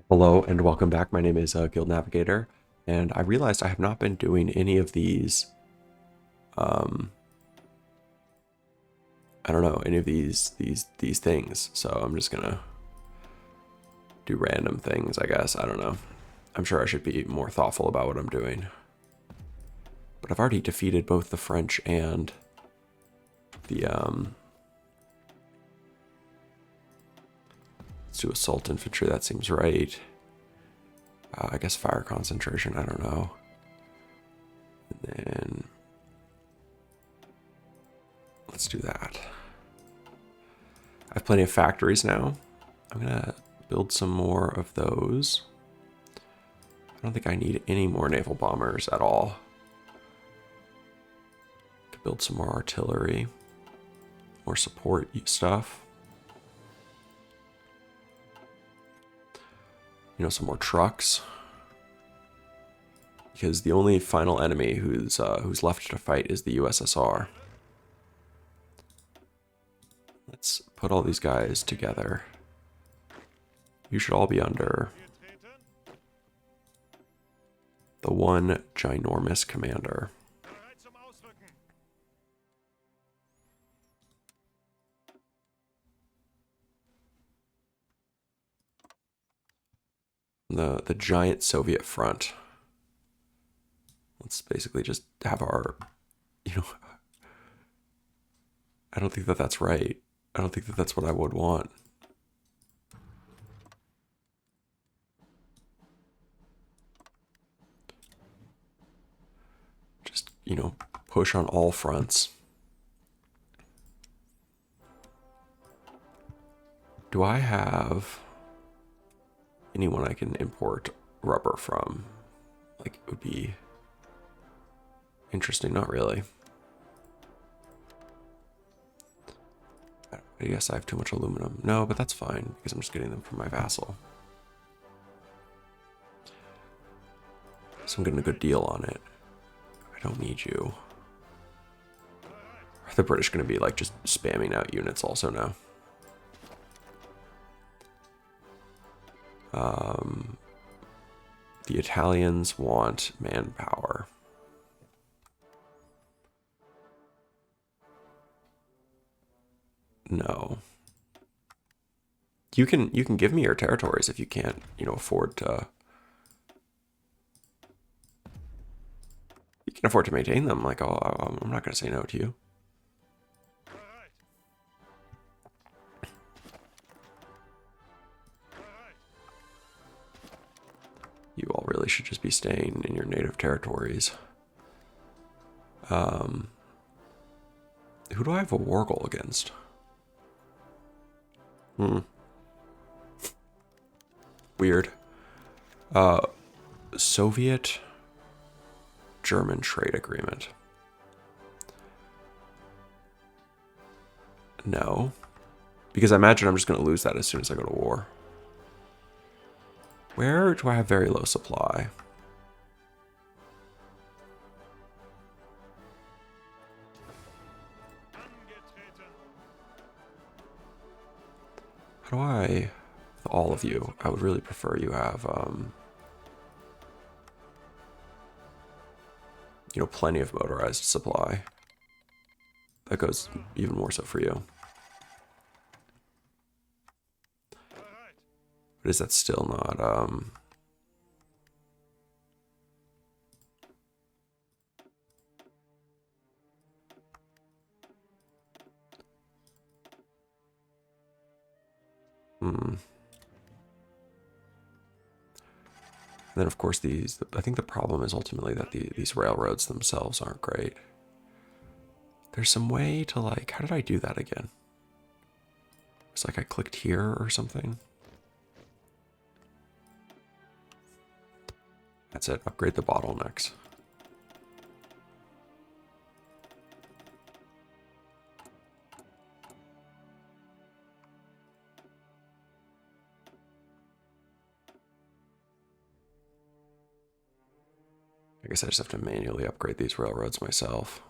Hello and welcome back. My name is Guild Navigator, and I realized I have not been doing any of these. Um, I don't know any of these things, so I'm just gonna do random things. I guess I don't know. I'm sure I should be more thoughtful about what I'm doing, but I've already defeated both the French and the. Let's do assault infantry. That seems right. I guess fire concentration. I don't know. And then let's do that. I have plenty of factories now. I'm gonna build some more of those. I don't think I need any more naval bombers at all. Could build some more artillery, more support stuff. You know, some more trucks. Because the only final enemy who's left to fight is the USSR. Let's put all these guys together. You should all be under the one ginormous commander. The giant Soviet front. Let's basically just have our, you know, I don't think that that's right. I don't think that that's what I would want. Just, push on all fronts. Do I have anyone I can import rubber from? Like, it would be interesting. Not really. I guess I have too much aluminum. No, but that's fine because I'm just getting them from my vassal. So I'm getting a good deal on it. I don't need you. Are the British going to be like just spamming out units also now? The Italians want manpower. No. You can give me your territories if you can't, afford to. You can afford to maintain them. Like, oh, I'm not going to say no to you. You all really should just be staying in your native territories. Who do I have a war goal against? Weird. Soviet German trade agreement. No. Because I imagine I'm just going to lose that as soon as I go to war. Where do I have very low supply? How do I, with all of you, I would really prefer you have, plenty of motorized supply. That goes even more so for you. But is that still not, And then, of course, I think the problem is ultimately that these railroads themselves aren't great. There's some way to, like, how did I do that again? It's like I clicked here or something. That's it. Upgrade the bottlenecks. I guess I just have to manually upgrade these railroads myself.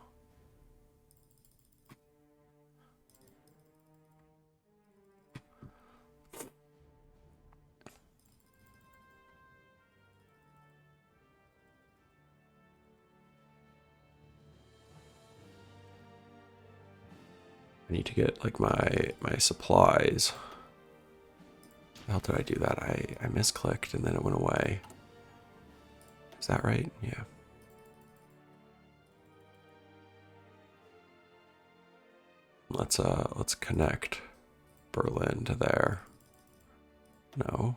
I need to get like my supplies. How did I do that? I misclicked and then it went away. Is that right? Yeah. Let's connect Berlin to there. No.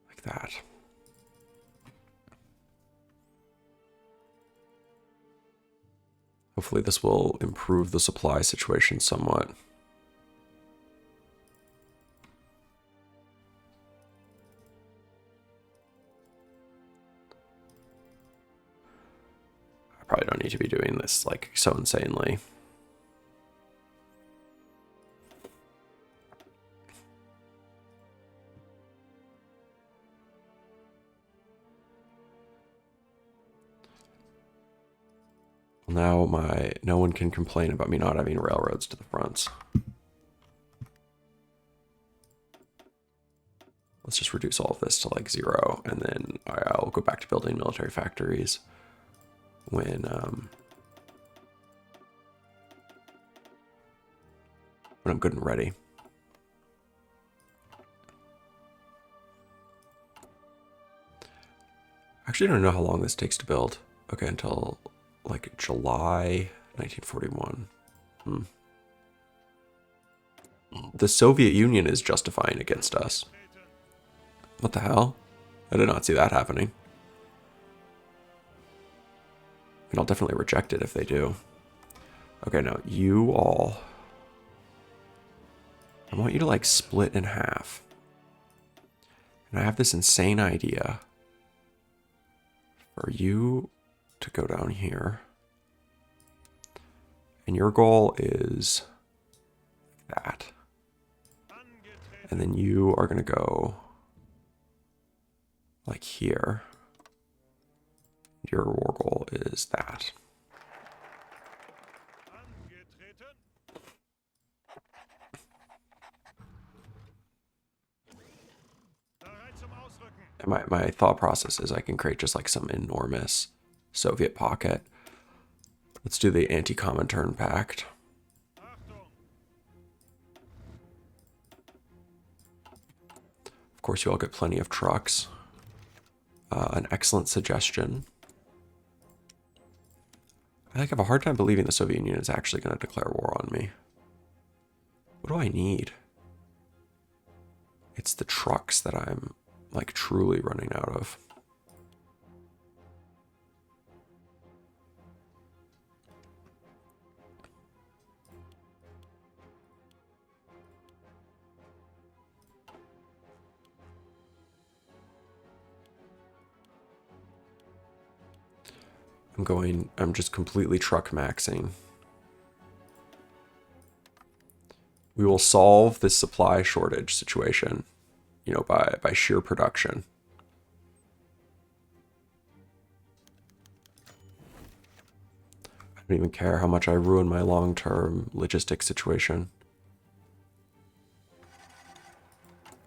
Like that. Hopefully this will improve the supply situation somewhat. I probably don't need to be doing this like so insanely. Now no one can complain about me not having railroads to the fronts. Let's just reduce all of this to like 0, and then I'll go back to building military factories when I'm good and ready. Actually, I don't know how long this takes to build. Okay, until like July 1941. The Soviet Union is justifying against us. What the hell? I did not see that happening. And I'll definitely reject it if they do. Okay, now you all... I want you to like split in half. And I have this insane idea for you to go down here. And your goal is that. And then you are going to go like here. Your war goal is that. And my thought process is I can create just like some enormous Soviet pocket. Let's do the anti-Comintern pact. Of course, you all get plenty of trucks. An excellent suggestion. I have a hard time believing the Soviet Union is actually going to declare war on me. What do I need? It's the trucks that I'm like truly running out of. I'm just completely truck maxing. We will solve this supply shortage situation, you know, by sheer production. I don't even care how much I ruin my long-term logistics situation.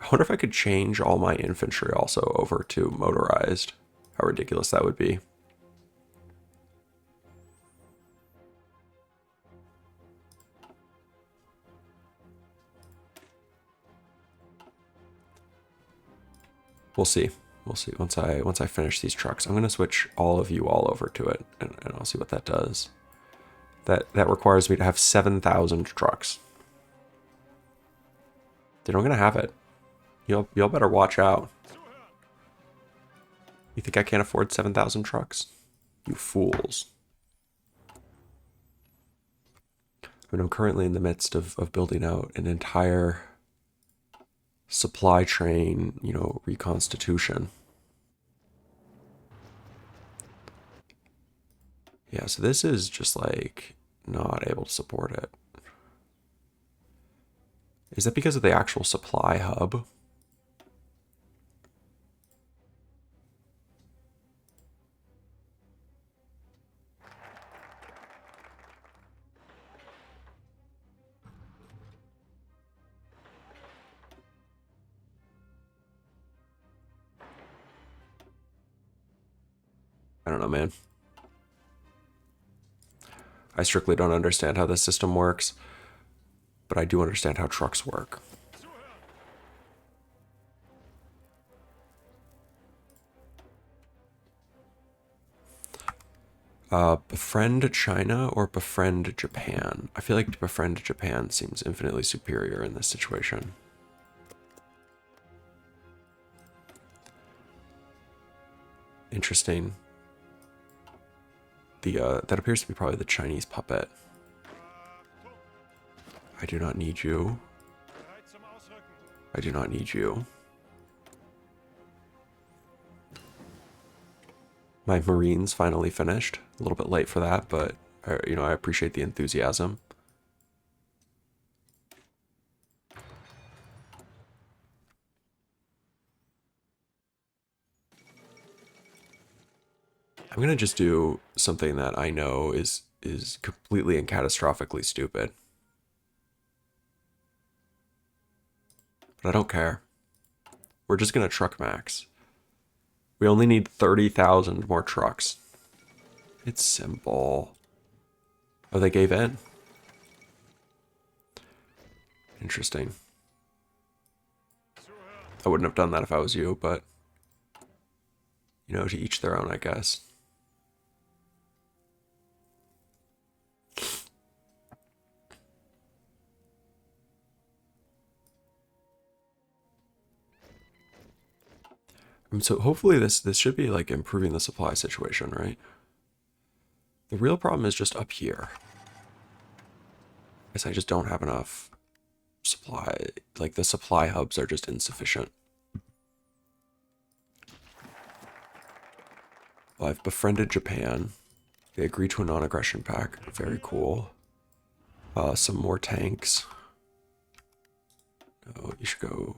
I wonder if I could change all my infantry also over to motorized. How ridiculous that would be. We'll see. We'll see once I finish these trucks. I'm gonna switch all of you all over to it, and I'll see what that does. That requires me to have 7,000 trucks. They're not gonna have it. Y'all better watch out. You think I can't afford 7,000 trucks? You fools. I mean, I'm currently in the midst of building out an entire supply chain, you know, reconstitution. Yeah, so this is just like not able to support it. Is that because of the actual supply hub? I don't know, man. I strictly don't understand how this system works, but I do understand how trucks work. Befriend China or befriend Japan? I feel like befriend Japan seems infinitely superior in this situation. Interesting. That appears to be probably the Chinese puppet. I do not need you. I do not need you. My Marines finally finished. A little bit late for that, but you know, I appreciate the enthusiasm. I'm gonna just do something that I know is completely and catastrophically stupid. But I don't care. We're just gonna truck max. We only need 30,000 more trucks. It's simple. Oh, they gave in. Interesting. I wouldn't have done that if I was you, but you know, to each their own, I guess. So hopefully this should be like improving the supply situation, right? The real problem is just up here. I guess I just don't have enough supply. Like the supply hubs are just insufficient. Well, I've befriended Japan. They agreed to a non-aggression pact. Very cool. Some more tanks. Oh, you should go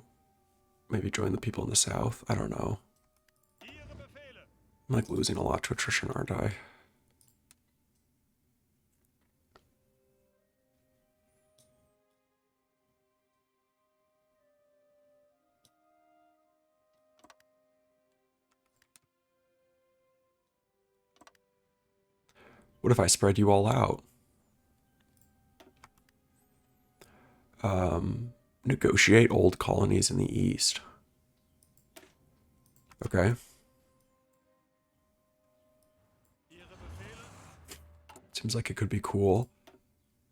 maybe join the people in the south. I don't know. I'm like losing a lot to attrition, aren't I? What if I spread you all out? Negotiate old colonies in the east. Okay. Seems like it could be cool.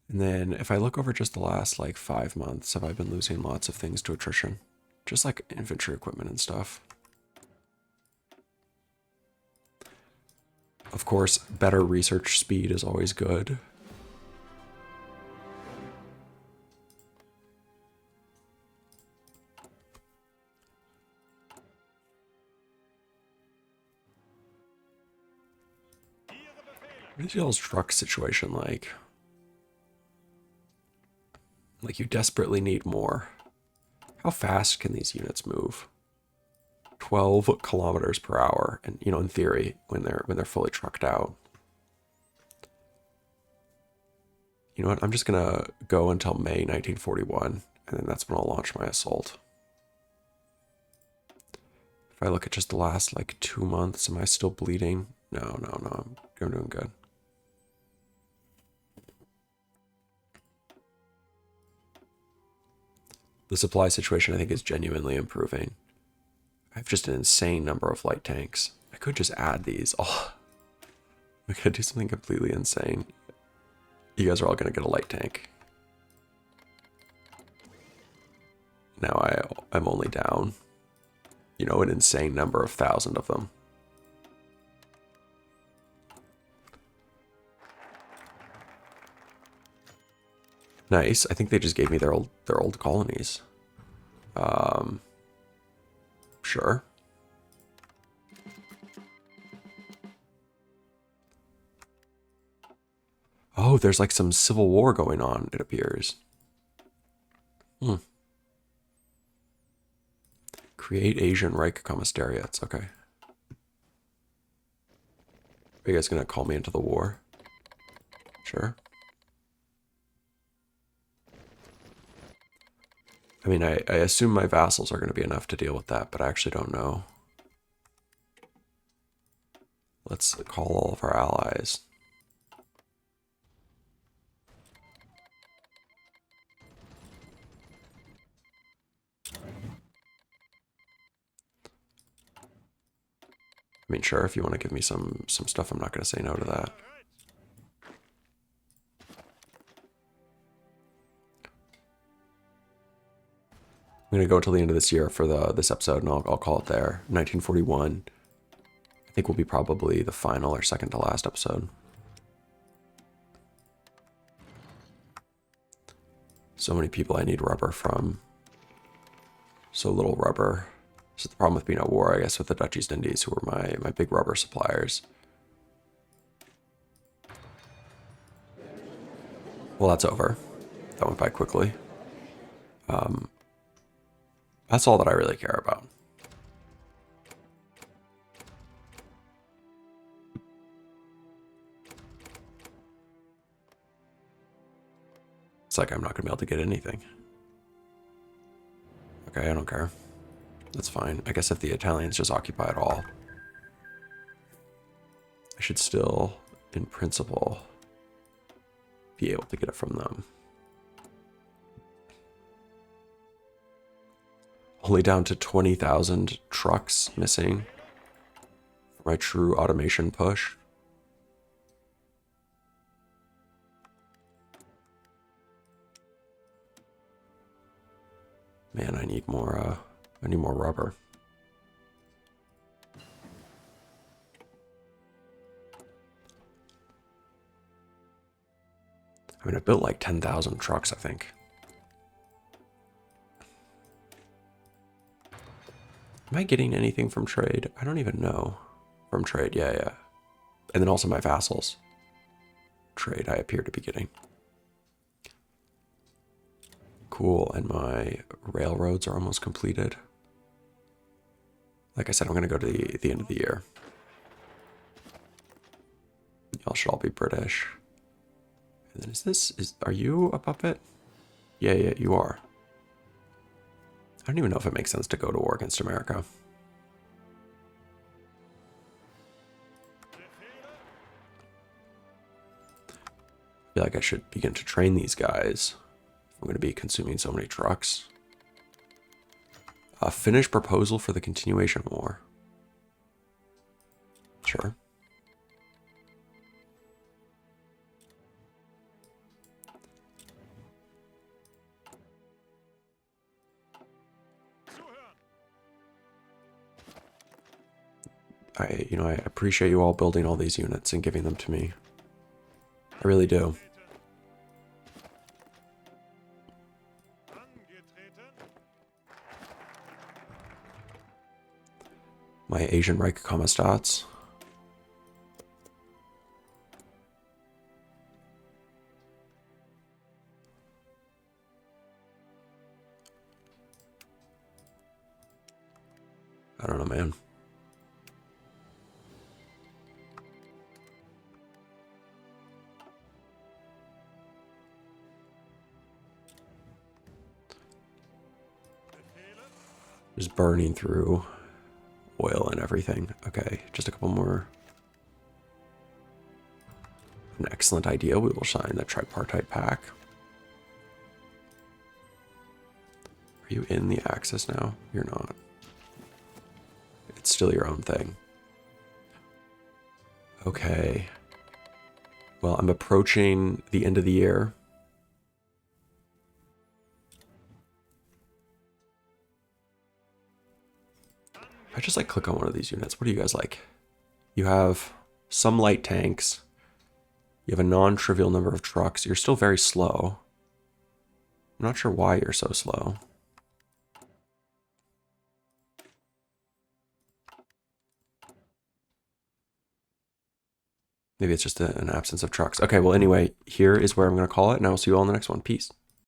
And then if I look over just the last like 5 months, have I been losing lots of things to attrition? Just like infantry equipment and stuff. Of course, better research speed is always good. What is y'all's truck situation like? Like you desperately need more. How fast can these units move? 12 kilometers per hour, and you know, in theory, when they're fully trucked out. You know what? I'm just gonna go until May 1941, and then that's when I'll launch my assault. If I look at just the last like 2 months, am I still bleeding? No, I'm doing good. The supply situation, I think, is genuinely improving. I have just an insane number of light tanks. I could just add these. Oh, I could do something completely insane. You guys are all going to get a light tank. Now I'm only down, you know, an insane number of 1,000 of them. Nice. I think they just gave me their old colonies. Sure. Oh, there's like some civil war going on, it appears. Create Asian Reich commissariats. Okay. Are you guys gonna call me into the war? Sure. I mean, I assume my vassals are going to be enough to deal with that, but I actually don't know. Let's call all of our allies. I mean, sure, if you want to give me some stuff, I'm not going to say no to that. I'm going to go till the end of this year for this episode, and I'll call it there. 1941, I think, will be probably the final or second to last episode. So many people I need rubber from. So little rubber. This is the problem with being at war, I guess, with the Dutch East Indies, who are my big rubber suppliers. Well, that's over. That went by quickly. That's all that I really care about. It's like I'm not going to be able to get anything. Okay, I don't care. That's fine. I guess if the Italians just occupy it all, I should still, in principle, be able to get it from them. Only down to 20,000 trucks missing for my true automation push. Man, I need more rubber. I mean, I built like 10,000 trucks, I think. Am I getting anything from trade? I don't even know. From trade, yeah. And then also my vassals. Trade I appear to be getting. Cool, and my railroads are almost completed. Like I said, I'm going to go to the end of the year. Y'all should all be British. And then are you a puppet? Yeah, you are. I don't even know if it makes sense to go to war against America. I feel like I should begin to train these guys. I'm going to be consuming so many trucks. Finish proposal for the continuation war. Sure. I appreciate you all building all these units and giving them to me. I really do. My Asian Reich Commisstats. I don't know, man. Just burning through oil and everything. Okay, just a couple more. An excellent idea. We will sign the tripartite pact. Are you in the Axis now? You're not. It's still your own thing. Okay. Well, I'm approaching the end of the year. I just like click on one of these units. What do you guys like? You have some light tanks. You have a non-trivial number of trucks. You're still very slow. I'm not sure why you're so slow. Maybe it's just an absence of trucks. Okay, well, anyway, here is where I'm going to call it, and I will see you all in the next one. Peace.